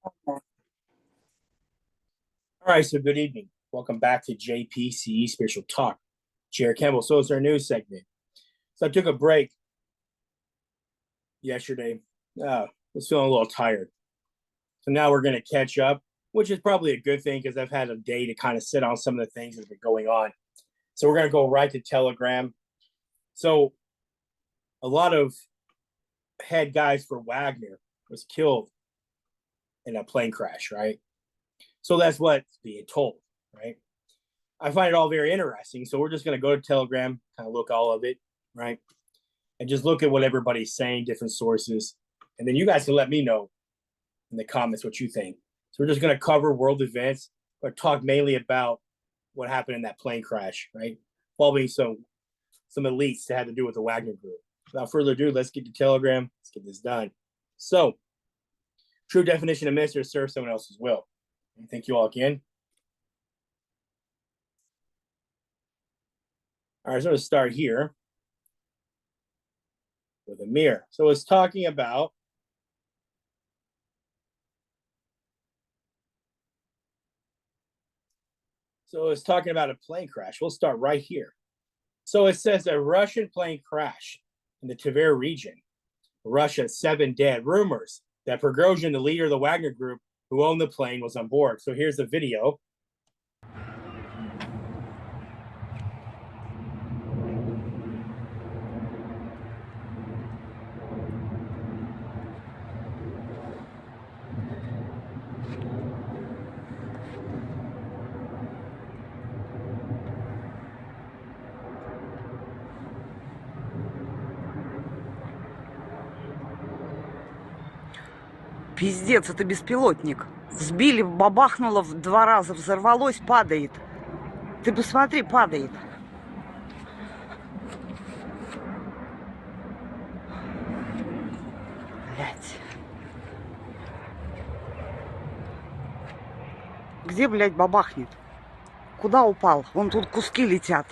All right, so good evening. Welcome back to JPCE Spiritual Talk. Jared Campbell. So it's our news segment. So I took a break yesterday. Was feeling a little tired. So now we're going to catch up, which is probably a good thing because I've had a day to kind of sit on some of the things that have been going on. So we're going to go right to Telegram. So a lot of head guys for Wagner was killed in a plane crash, right? So that's what's being told, right? I find it all very interesting. So we're just going to go to Telegram, kind of look all of it, right? And just look at what everybody's saying, different sources. And then you guys can let me know in the comments what you think. So we're just going to cover world events, but talk mainly about what happened in that plane crash, right? Involving some elites that had to do with the Wagner Group. Without further ado, let's get to Telegram. Let's get this done. So, true definition of minister is serve someone else's will. And thank you all again. All right, so let's start here with a mirror. So it's talking about a plane crash. We'll start right here. So it says a Russian plane crash in the Tver region. Russia, 7 dead. Rumors that Prigozhin, the leader of the Wagner Group who owned the plane, was on board. So here's the video. Пиздец, это беспилотник. Сбили, бабахнуло в 2 раза, взорвалось, падает. Ты посмотри, падает. Блядь. Где, блядь, бабахнет? Куда упал? Вон тут куски летят.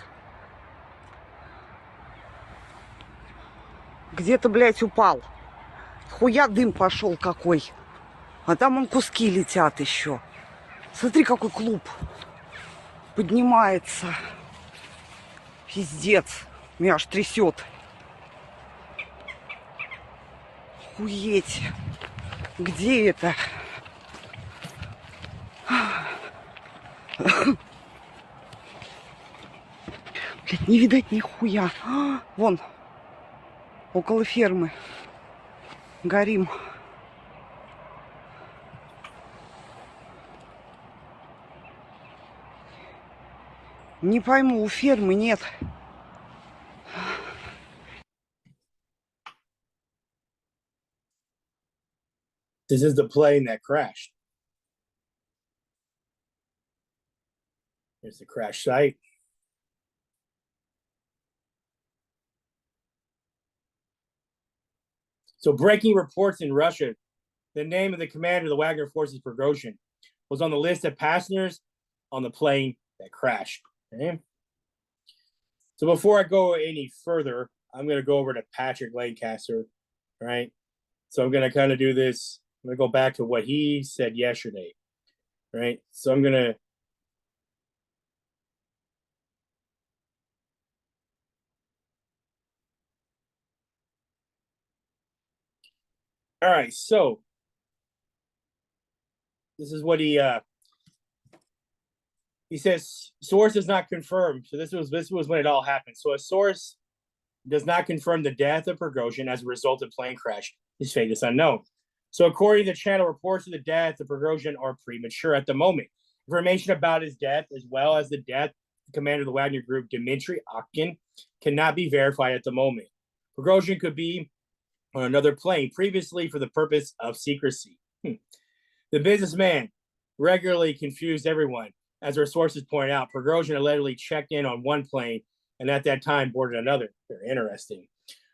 Где-то, блядь, упал. Хуя дым пошел какой. А там он куски летят еще. Смотри, какой клуб поднимается. Пиздец. Меня аж трясет. Охуеть. Где это? Блядь, не видать нихуя. Вон. Около фермы. Горим. Не пойму, у фермы нет. This is the plane that crashed. Here's the crash site. So breaking reports in Russia, the name of the commander of the Wagner forces, Prigozhin, was on the list of passengers on the plane that crashed. Okay? So before I go any further, I'm going to go over to Patrick Lancaster, right? So I'm going to kind of do this. I'm going to go back to what he said yesterday, right? So I'm going to all right, so this is what he says. Source is not confirmed. So this was when it all happened. So a source does not confirm the death of Prigozhin as a result of plane crash. His fate is unknown. So according to the channel, reports of the death of Prigozhin are premature at the moment. Information about his death, as well as the death of the commander of the Wagner Group, Dimitri Akin, cannot be verified at the moment. Prigozhin could be on another plane previously for the purpose of secrecy. The businessman regularly confused everyone. As our sources point out, Prigozhin allegedly checked in on one plane and at that time boarded another. Very interesting.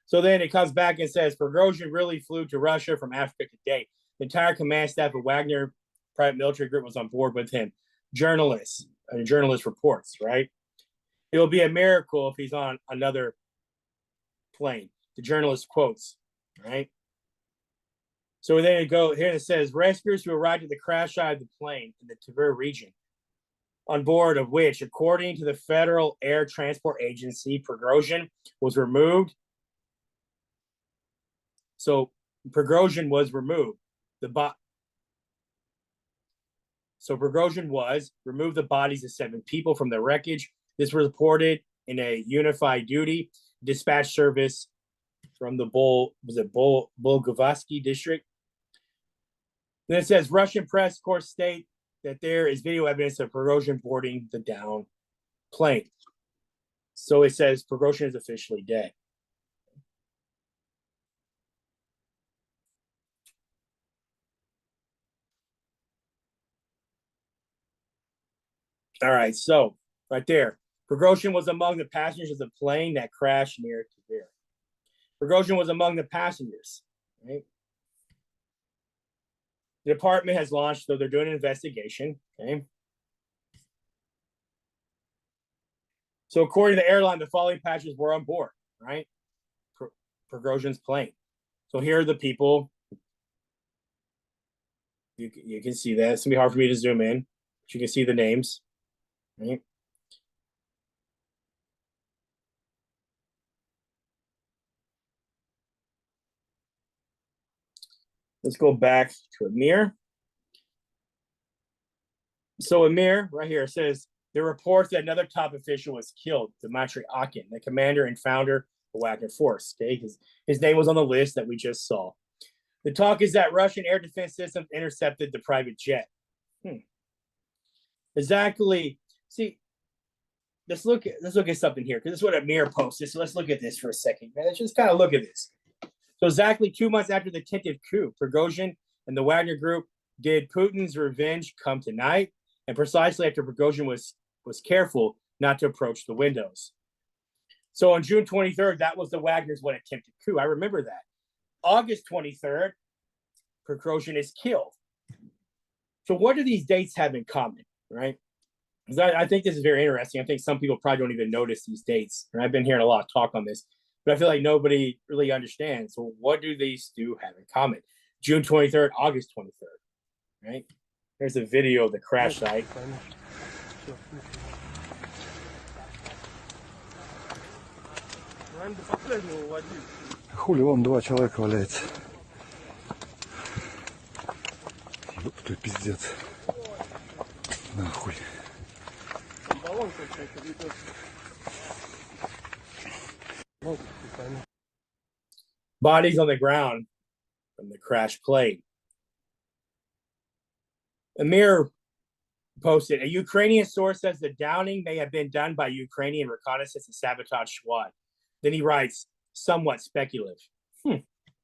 So then it comes back and says Prigozhin really flew to Russia from Africa today. The entire command staff of Wagner private military group was on board with him. Journalist reports, right? It will be a miracle if he's on another plane. The journalist quotes, right? So then it go here. It says rescuers who arrived at the crash site of the plane in the Tver region, on board of which, according to the Federal Air Transport Agency, Prigozhin was removed. So Prigozhin was removed. So Prigozhin removed the bodies of 7 people from the wreckage. This was reported in a unified duty dispatch service from the Volgograd district. Then it says Russian press, of course, state that there is video evidence of Prigozhin boarding the downed plane. So it says Prigozhin is officially dead. All right, so right there, Prigozhin was among the passengers of the plane that crashed near Tver. Prigozhin was among the passengers, right? The department has launched, so they're doing an investigation, okay? So according to the airline, the following passengers were on board, right? Prigozhin's plane. So here are the people. You can see that. It's going to be hard for me to zoom in, but you can see the names, right? Let's go back to Amir. So Amir, right here, says, there are reports that another top official was killed, Dimitri Akin, the commander and founder of Wagner Force. Okay, his name was on the list that we just saw. The talk is that Russian air defense systems intercepted the private jet. Exactly. See, let's look at something here, because this is what Amir posted. So let's look at this for a second. Man, let's just kind of look at this. So exactly 2 months after the attempted coup, Prigozhin and the Wagner Group did Putin's revenge come tonight, and precisely after Prigozhin was careful not to approach the windows. So on June 23rd, that was the Wagner's attempted coup. I remember that. August 23rd, Prigozhin is killed. So what do these dates have in common, right? Because I think this is very interesting. I think some people probably don't even notice these dates. And I've been hearing a lot of talk on this, but I feel like nobody really understands. So what do these two have in common? June 23rd, August 23rd, right? There's a video of the crash site. Хули, вон 2 человека валяется. Ёп, ты пиздец. Нахуй. Bodies on the ground from the crash plane. Amir posted, a Ukrainian source says the downing may have been done by Ukrainian reconnaissance and sabotage squad. Then he writes, somewhat speculative.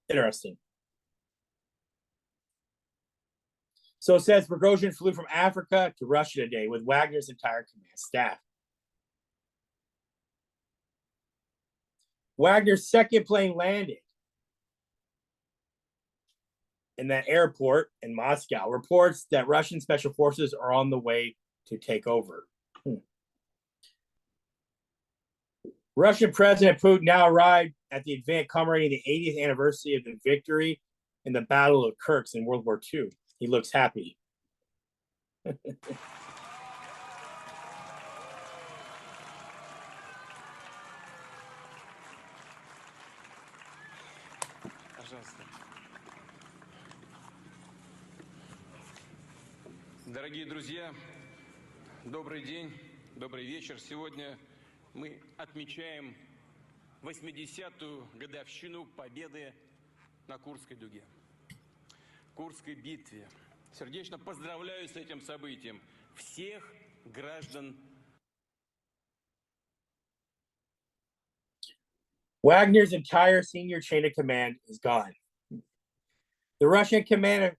Interesting. So it says Prigozhin flew from Africa to Russia today with Wagner's entire command staff. Wagner's second plane landed in that airport in Moscow. Reports that Russian special forces are on the way to take over. Russian President Putin now arrived at the event commemorating the 80th anniversary of the victory in the Battle of Kursk in World War II. He looks happy. Дорогие друзья, добрый день, добрый вечер. Сегодня мы отмечаем 80-ю годовщину победы на Курской дуге, Курской битве. Сердечно поздравляю с этим событием всех граждан. Wagner's entire senior chain of command is gone. The Russian command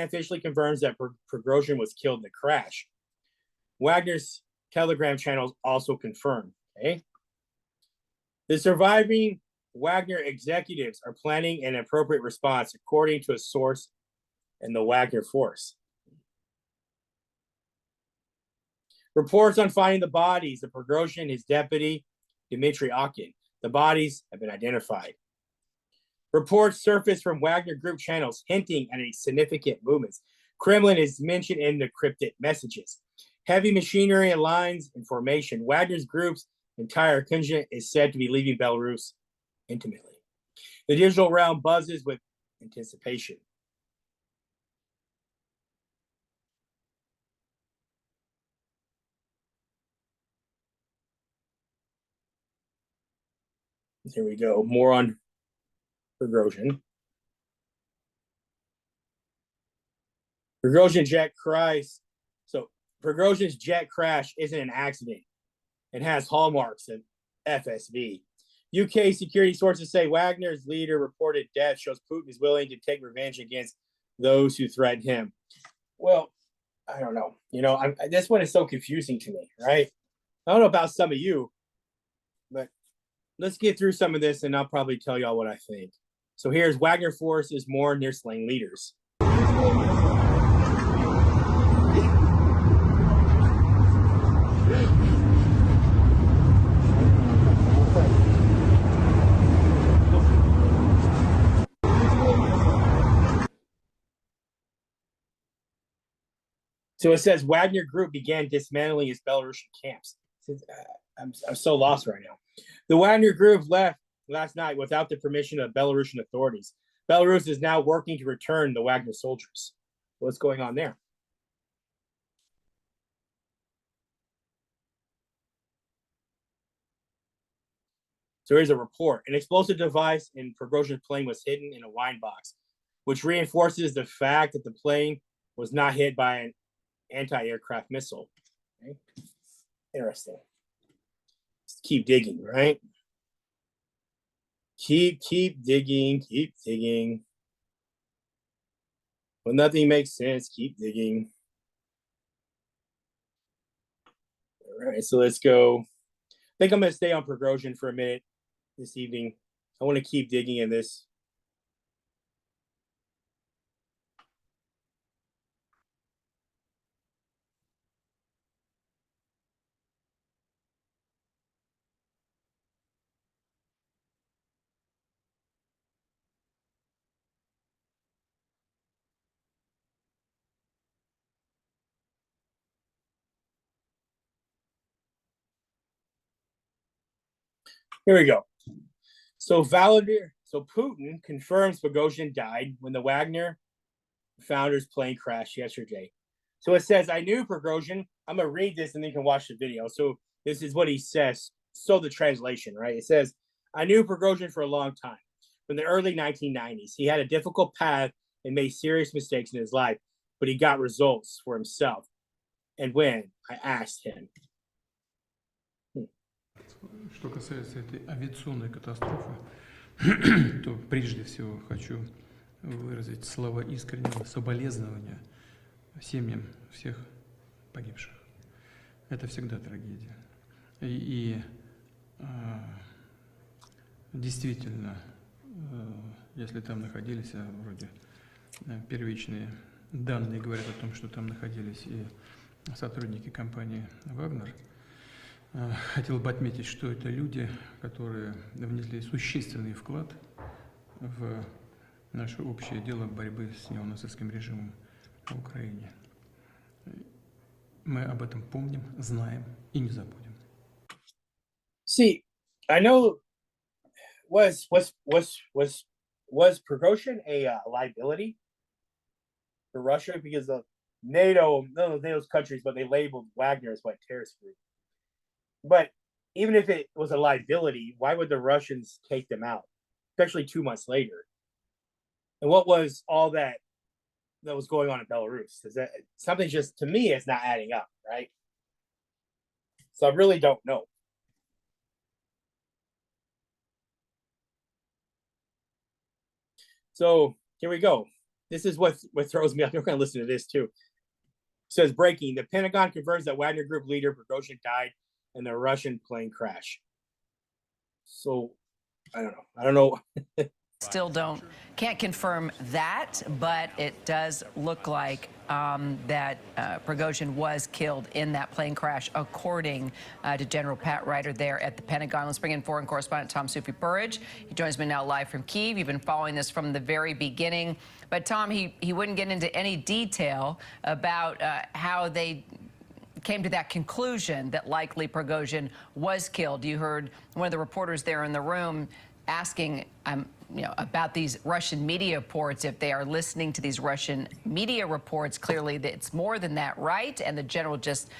officially confirms that Prigozhin was killed in the crash. Wagner's Telegram channels also confirmed. Okay? The surviving Wagner executives are planning an appropriate response, according to a source in the Wagner force. Reports on finding the bodies of Prigozhin and his deputy, Dimitri Akin. The bodies have been identified. Reports surfaced from Wagner Group channels hinting at a significant movements. Kremlin is mentioned in the cryptic messages. Heavy machinery and lines in formation. Wagner's group's entire contingent is said to be leaving Belarus intimately. The digital realm buzzes with anticipation. Here we go. More on Prigozhin. Prigozhin jet crash. So Prigozhin's jet crash isn't an accident. It has hallmarks of FSB. UK security sources say Wagner's leader reported death shows Putin is willing to take revenge against those who threaten him. Well, I don't know. This one is so confusing to me, right? I don't know about some of you, but let's get through some of this and I'll probably tell y'all what I think. So here's Wagner forces mourn their slain leaders. So it says Wagner Group began dismantling its Belarusian camps. I'm so lost right now. The Wagner Group left last night without the permission of Belarusian authorities. Belarus is now working to return the Wagner soldiers. What's going on there? So here's a report. An explosive device in Prigozhin's plane was hidden in a wine box, which reinforces the fact that the plane was not hit by an anti-aircraft missile. Okay. Interesting. Just keep digging, right? Keep digging. When nothing makes sense, keep digging. All right, so let's go. I think I'm going to stay on Prigozhin for a minute this evening. I want to keep digging in this. Here we go. So Putin confirms Prigozhin died when the Wagner founders plane crashed yesterday. So it says, I knew Prigozhin. I'm going to read this and then you can watch the video. So this is what he says. So the translation, right? It says, I knew Prigozhin for a long time. From the early 1990s, he had a difficult path and made serious mistakes in his life, but he got results for himself. And when I asked him. Что касается этой авиационной катастрофы, то прежде всего хочу выразить слова искреннего соболезнования семьям всех погибших. Это всегда трагедия. И действительно, если там находились, вроде первичные данные говорят о том, что там находились и сотрудники компании «Вагнер», хотел бы отметить, что это люди, которые внесли существенный вклад в наше общее дело борьбы с неонацистским режимом в Украине. Мы об этом помним, знаем и не забудем. See, I know was Prigozhin a liability for Russia because of NATO's countries, but they labeled Wagner as what, terrorist group. But even if it was a liability, why would the Russians take them out, especially 2 months later? And what was all that was going on in Belarus? Is that something just, to me, it's not adding up, right? So I really don't know. So here we go. This is what throws me off. You're going to listen to this too. It says breaking. The Pentagon confirms that Wagner Group leader Prigozhin died in the Russian plane crash. So I don't know. still can't confirm that, but it does look like that Prigozhin was killed in that plane crash, according to General Pat Ryder there at the Pentagon. Let's bring in foreign correspondent Tom Sufi-Burridge. He joins me now live from Kyiv. You've been following this from the very beginning. But, Tom, he wouldn't get into any detail about how they came to that conclusion that likely Prigozhin was killed. You heard one of the reporters there in the room asking about these Russian media reports, if they are listening to these Russian media reports. Clearly, it's more than that, right? And the general just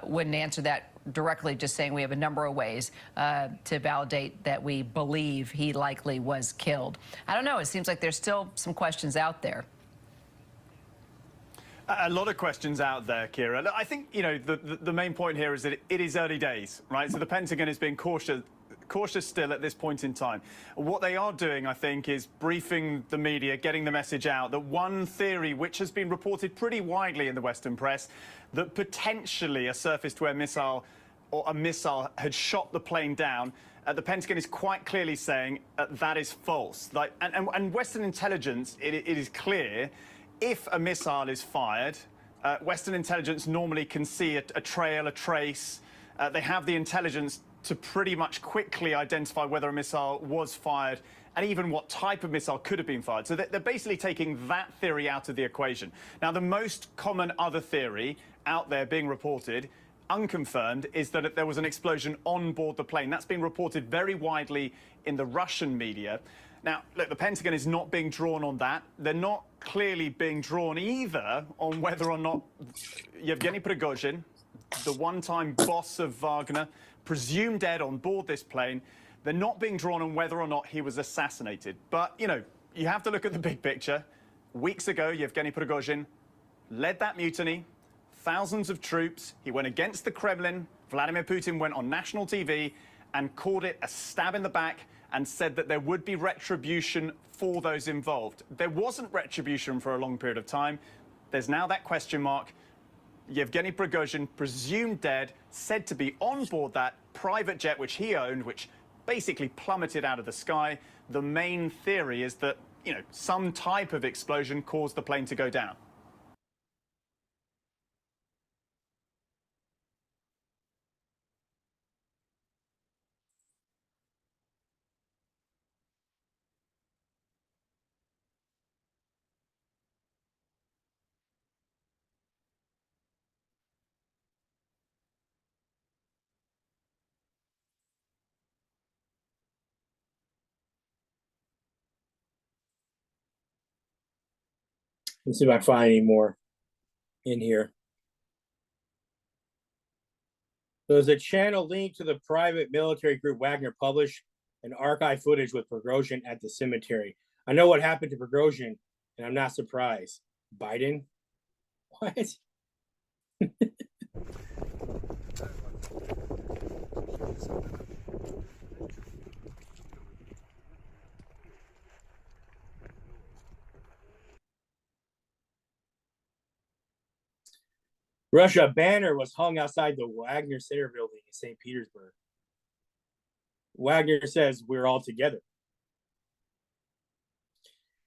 wouldn't answer that directly, just saying we have a number of ways to validate that we believe he likely was killed. I don't know. It seems like there's still some questions out there. A lot of questions out there, Kira. I think, the main point here is that it is early days, right? So the Pentagon is being cautious still at this point in time. What they are doing, I think, is briefing the media, getting the message out that one theory, which has been reported pretty widely in the Western press, that potentially a surface-to-air missile or a missile had shot the plane down, the Pentagon is quite clearly saying that is false. And Western intelligence, it is clear, if a missile is fired, Western intelligence normally can see a trail, a trace. They have the intelligence to pretty much quickly identify whether a missile was fired and even what type of missile could have been fired. So they're basically taking that theory out of the equation. Now, the most common other theory out there being reported, unconfirmed, is that there was an explosion on board the plane. That's been reported very widely in the Russian media. Now, look, the Pentagon is not being drawn on that. They're not clearly being drawn either on whether or not Yevgeny Prigozhin, the one-time boss of Wagner, presumed dead on board this plane. They're not being drawn on whether or not he was assassinated. But, you have to look at the big picture. Weeks ago, Yevgeny Prigozhin led that mutiny, thousands of troops. He went against the Kremlin. Vladimir Putin went on national TV and called it a stab in the back and said that there would be retribution for those involved. There wasn't retribution for a long period of time. There's now that question mark. Yevgeny Prigozhin, presumed dead, said to be on board that private jet which he owned, which basically plummeted out of the sky. The main theory is that, some type of explosion caused the plane to go down. Let's see if I find any more in here. There's a channel linked to the private military group Wagner published an archive footage with Prigozhin at the cemetery. I know what happened to Prigozhin, and I'm not surprised. Biden? What? Russia banner was hung outside the Wagner Center building in St. Petersburg. Wagner says we're all together.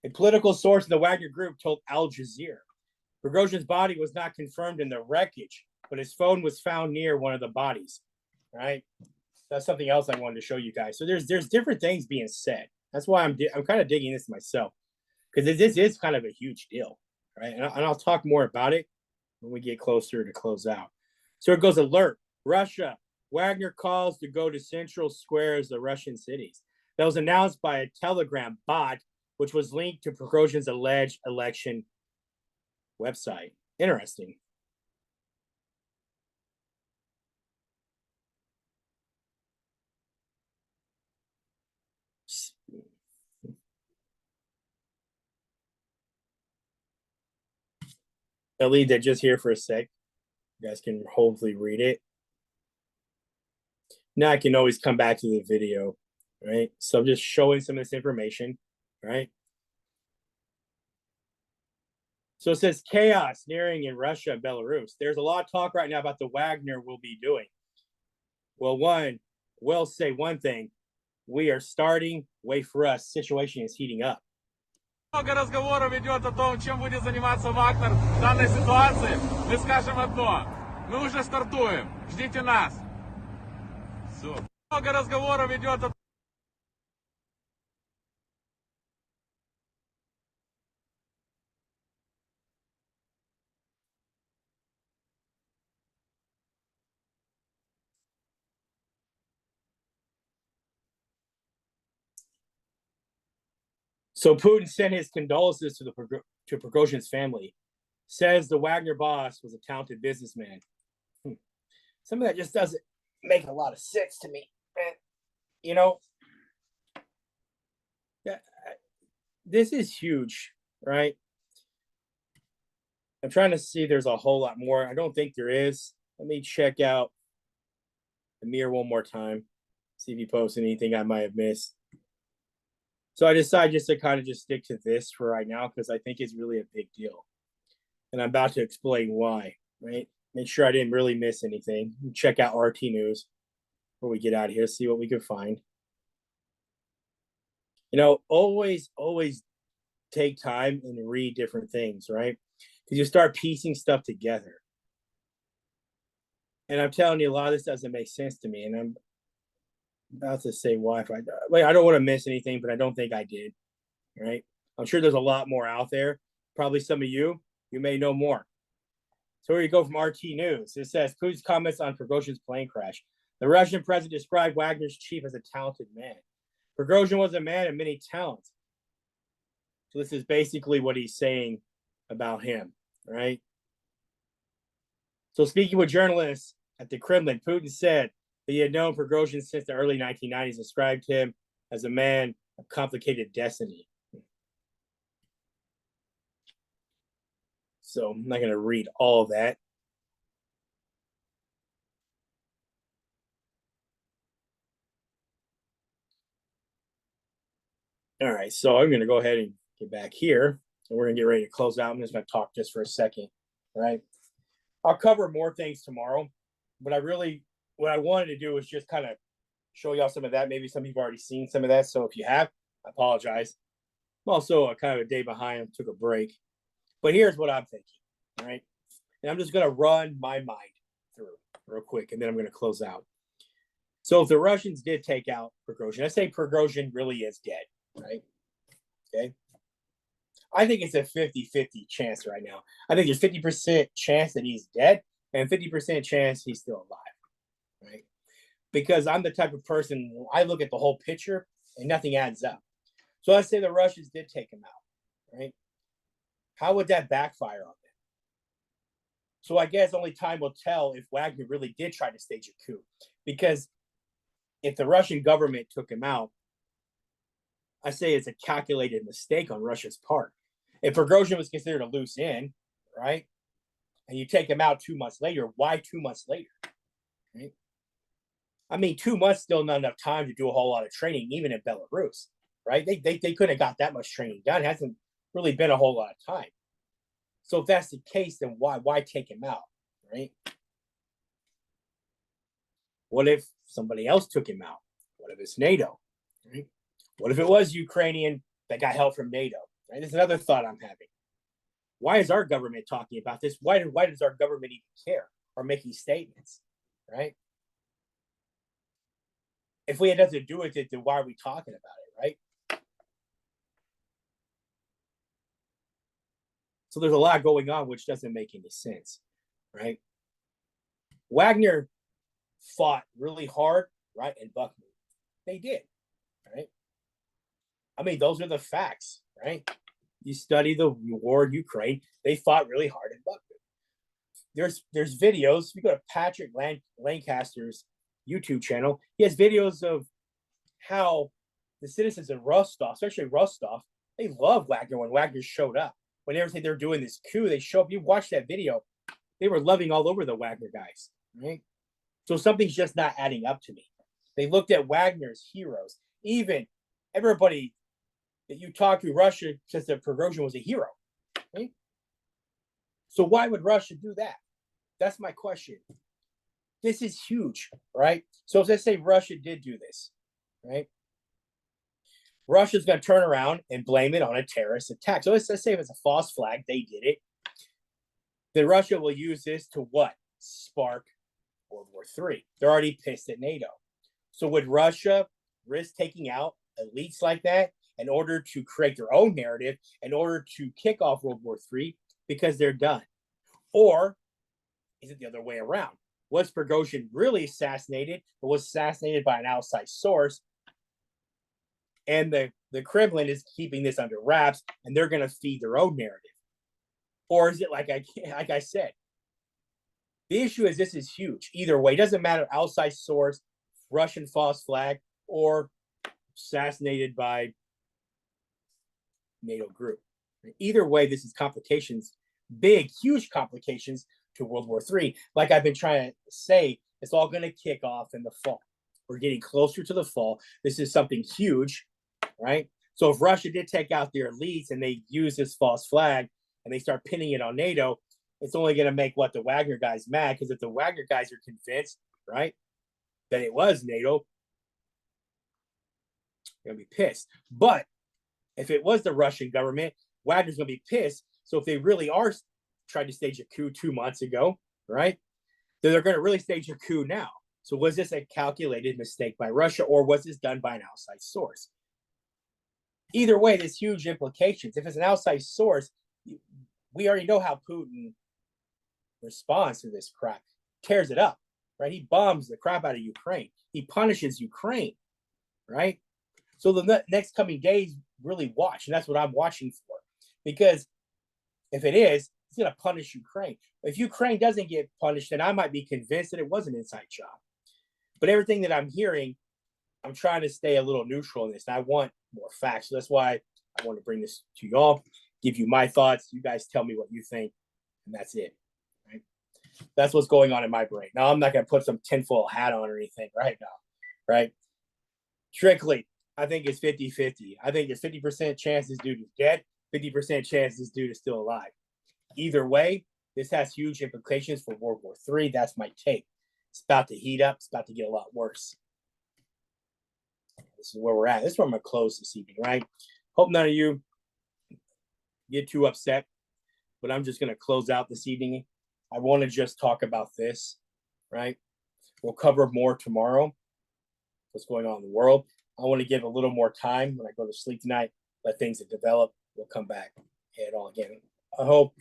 A political source in the Wagner Group told Al Jazeera Prigozhin's body was not confirmed in the wreckage, but his phone was found near one of the bodies. Right? That's something else I wanted to show you guys. So there's different things being said. That's why I'm kind of digging this myself, because this is kind of a huge deal, right? And I'll talk more about it when we get closer to close out. So it goes alert. Russia, Wagner calls to go to central squares of Russian cities. That was announced by a Telegram bot, which was linked to Prigozhin's alleged election website. Interesting. I'll leave that just here for a sec. You guys can hopefully read it. Now I can always come back to the video, right? So I'm just showing some of this information, right? So it says chaos nearing in Russia and Belarus. There's a lot of talk right now about the Wagner will be doing. Well, we'll say one thing. We are starting. Wait for us. Situation is heating up. Много разговоров идет о том, чем будет заниматься Вагнер в данной ситуации. Мы скажем одно. Мы уже стартуем. Ждите нас. Все. Много разговоров идет о So Putin sent his condolences to Prigozhin's family. Says the Wagner boss was a talented businessman. Some of that just doesn't make a lot of sense to me. You know, this is huge, right? I'm trying to see there's a whole lot more. I don't think there is. Let me check out Amir one more time, see if he posted anything I might have missed. So I decided just to kind of just stick to this for right now because I think it's really a big deal. And I'm about to explain why, right? Make sure I didn't really miss anything. Check out RT News before we get out of here, see what we can find. You know, always take time and read different things, right? Because you start piecing stuff together. And I'm telling you, a lot of this doesn't make sense to me. And I'm about to say why. I don't want to miss anything, but I don't think I did, right? I'm sure there's a lot more out there. Probably some of you may know more. So here you go from RT News. It says, Putin's comments on Prigozhin's plane crash. The Russian president described Wagner's chief as a talented man. Prigozhin was a man of many talents. So this is basically what he's saying about him, right? So speaking with journalists at the Kremlin, Putin said that he had known Prigozhin since the early 1990s, described him as a man of complicated destiny. So I'm not going to read all of that. All right, so I'm going to go ahead and get back here, and we're going to get ready to close out. I'm just going to talk just for a second, right? I'll cover more things tomorrow, but what I wanted to do was just kind of show y'all some of that. Maybe some of you've already seen some of that, so if you have, I apologize. I'm also kind of a day behind, took a break. But here's what I'm thinking, all right? And I'm just going to run my mind through real quick, and then I'm going to close out. So if the Russians did take out Prigozhin, I say Prigozhin really is dead, right? Okay. I think it's a 50-50 chance right now. I think there's 50% chance that he's dead and 50% chance he's still alive, right? Because I'm the type of person, I look at the whole picture and nothing adds up. So let's say the Russians did take him out, right? How would that backfire on them? So I guess only time will tell if Wagner really did try to stage a coup. Because if the Russian government took him out, I say it's a calculated mistake on Russia's part. If Prigozhin was considered a loose end, right, and you take him out 2 months later, why 2 months later? Right? I mean, 2 months still not enough time to do a whole lot of training, even in Belarus, right? They couldn't have got that much training done. It hasn't really been a whole lot of time. So if that's the case, then why take him out, right? What if somebody else took him out? What if it's NATO, right? What if it was Ukrainian that got help from NATO? Right? There's another thought I'm having. Why is our government talking about this? Why does our government even care or making statements, right? If we had nothing to do with it, then why are we talking about it, right? So there's a lot going on which doesn't make any sense, right? Wagner fought really hard, right, in Bakhmut. They did, right? I mean, those are the facts, right? You study the war in Ukraine, they fought really hard in Bakhmut. There's videos. You go to Patrick Lancaster's YouTube channel. He has videos of how the citizens in Rostov, especially Rostov, they love Wagner when Wagner showed up. Whenever they're doing this coup, they show up. You watch that video, they were loving all over the Wagner guys, right? So something's just not adding up to me. They looked at Wagner's heroes. Even everybody that you talk to Russia says that Prigozhin was a hero, right? So why would Russia do that? That's my question. This is huge, right? So let's say Russia did do this, right? Russia's going to turn around and blame it on a terrorist attack. So let's say if it's a false flag, they did it. Then Russia will use this to what? Spark World War III. They're already pissed at NATO. So would Russia risk taking out elites like that in order to create their own narrative, in order to kick off World War III because they're done? Or is it the other way around? Was Prigozhin really assassinated, or was assassinated by an outside source? And the Kremlin is keeping this under wraps, and they're going to feed their own narrative. Or is it like I said? The issue is this is huge. Either way, it doesn't matter, outside source, Russian false flag, or assassinated by NATO group. Either way, this is complications, big, huge complications to World War III. Like I've been trying to say, it's all going to kick off in the fall. We're getting closer to the fall. This is something huge, right? So if Russia did take out their elites and they use this false flag and they start pinning it on NATO, it's only going to make what the Wagner guys mad, because if the Wagner guys are convinced, right, that it was NATO, they're going to be pissed. But if it was the Russian government, Wagner's going to be pissed. So if they really are trying to stage a coup 2 months ago, right, then they're going to really stage a coup now. So was this a calculated mistake by Russia, or was this done by an outside source? Either way, there's huge implications. If it's an outside source, we already know how Putin responds to this crap. Tears it up, right? He bombs the crap out of Ukraine. He punishes Ukraine, right? So the next coming days, really watch. And that's what I'm watching for. Because if it is, he's going to punish Ukraine. If Ukraine doesn't get punished, then I might be convinced that it was an inside job. But everything that I'm hearing, I'm trying to stay a little neutral in this. And I want more facts. So that's why I want to bring this to y'all, give you my thoughts. You guys tell me what you think. And that's it. Right? That's what's going on in my brain. Now, I'm not going to put some tinfoil hat on or anything right now. Right? Strictly, I think it's 50-50. I think there's 50% chance this dude is dead, 50% chance this dude is still alive. Either way, this has huge implications for World War III. That's my take. It's about to heat up. It's about to get a lot worse. This is where we're at. This is where I'm going to close this evening, right? Hope none of you get too upset, but I'm just going to close out this evening. I want to just talk about this, right? We'll cover more tomorrow, what's going on in the world. I want to give a little more time when I go to sleep tonight, let things that develop. We'll come back and it all again. I hope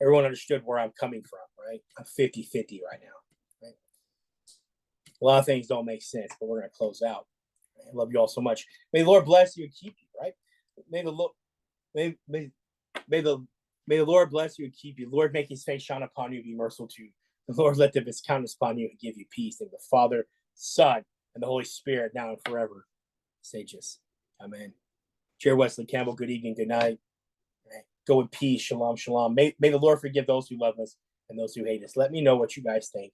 everyone understood where I'm coming from, right? I'm 50-50 right now. Right? A lot of things don't make sense, but we're going to close out. I love you all so much. May the Lord bless you and keep you, right? May the Lord bless you and keep you. Lord, make his face shine upon you and be merciful to you. The Lord let his countenance upon you and give you peace. And the Father, Son, and the Holy Spirit, now and forever. Say just. Amen. Chair Wesley Campbell, good evening, good night. Right. Go in peace. Shalom, shalom. May the Lord forgive those who love us and those who hate us. Let me know what you guys think.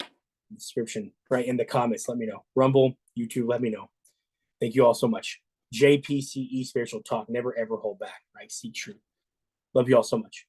In the description, right in the comments, let me know. Rumble, YouTube, let me know. Thank you all so much. JPCE Spiritual Talk. Never, ever hold back, right? Seek truth. Love you all so much.